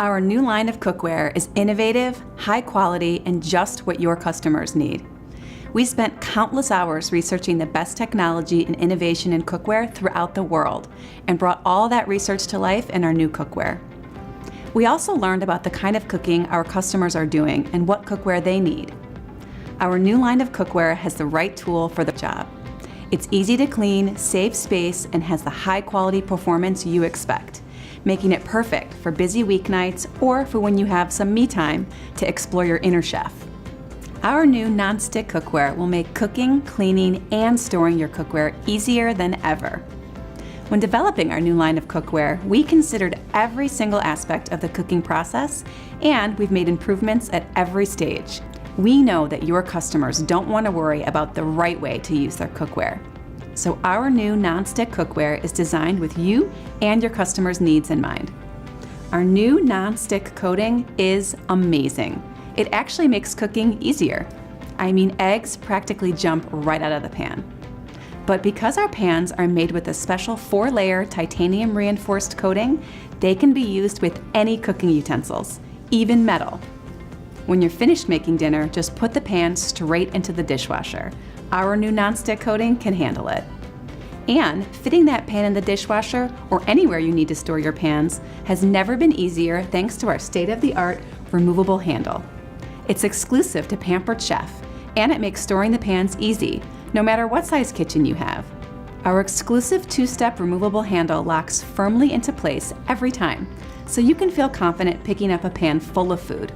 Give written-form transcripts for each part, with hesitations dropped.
Our new line of cookware is innovative, high quality, and just what your customers need. We spent countless hours researching the best technology and innovation in cookware throughout the world and brought all that research to life in our new cookware. We also learned about the kind of cooking our customers are doing and what cookware they need. Our new line of cookware has the right tool for the job. It's easy to clean, saves space, and has the high quality performance you expect, making it perfect for busy weeknights or for when you have some me time to explore your inner chef. Our new Nonstick cookware will make cooking, cleaning, and storing your cookware easier than ever. When developing our new line of cookware, we considered every single aspect of the cooking process, and we've made improvements at every stage. We know that your customers don't want to worry about the right way to use their cookware. So our new Nonstick cookware is designed with you and your customers' needs in mind. Our new Nonstick coating is amazing. It actually makes cooking easier. I mean, eggs practically jump right out of the pan. But because our pans are made with a special 4-layer titanium reinforced coating, they can be used with any cooking utensils, even metal. When you're finished making dinner, just put the pan straight into the dishwasher. Our new Nonstick coating can handle it. And fitting that pan in the dishwasher or anywhere you need to store your pans has never been easier thanks to our state-of-the-art removable handle. It's exclusive to Pampered Chef, and it makes storing the pans easy, no matter what size kitchen you have. Our exclusive 2-step removable handle locks firmly into place every time, so you can feel confident picking up a pan full of food.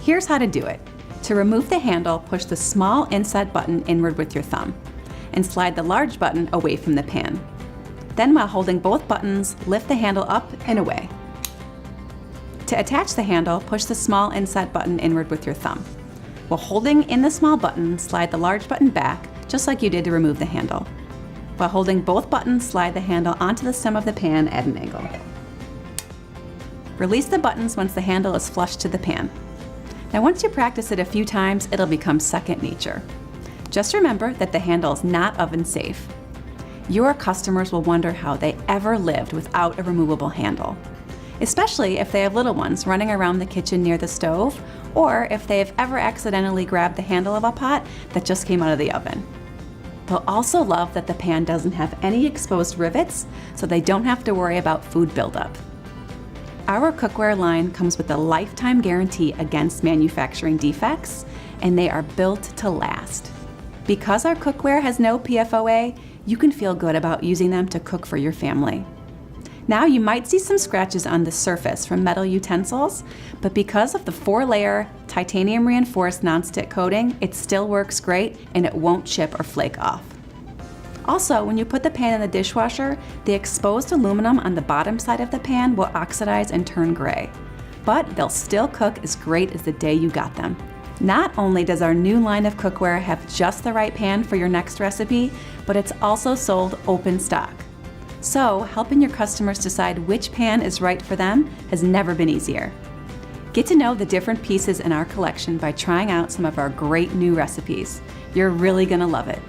Here's how to do it. To remove the handle, push the small inset button inward with your thumb and slide the large button away from the pan. Then, while holding both buttons, lift the handle up and away. To attach the handle, push the small inset button inward with your thumb. While holding in the small button, slide the large button back, just like you did to remove the handle. While holding both buttons, slide the handle onto the stem of the pan at an angle. Release the buttons once the handle is flush to the pan. Now, once you practice it a few times, it'll become second nature. Just remember that the handle is not oven safe. Your customers will wonder how they ever lived without a removable handle, especially if they have little ones running around the kitchen near the stove, or if they have ever accidentally grabbed the handle of a pot that just came out of the oven. They'll also love that the pan doesn't have any exposed rivets, so they don't have to worry about food buildup. Our cookware line comes with a lifetime guarantee against manufacturing defects, and they are built to last. Because our cookware has no PFOA, you can feel good about using them to cook for your family. Now, you might see some scratches on the surface from metal utensils, but because of the 4-layer titanium reinforced nonstick coating, it still works great and it won't chip or flake off. Also, when you put the pan in the dishwasher, the exposed aluminum on the bottom side of the pan will oxidize and turn gray, but they'll still cook as great as the day you got them. Not only does our new line of cookware have just the right pan for your next recipe, but it's also sold open stock. So, helping your customers decide which pan is right for them has never been easier. Get to know the different pieces in our collection by trying out some of our great new recipes. You're really gonna love it.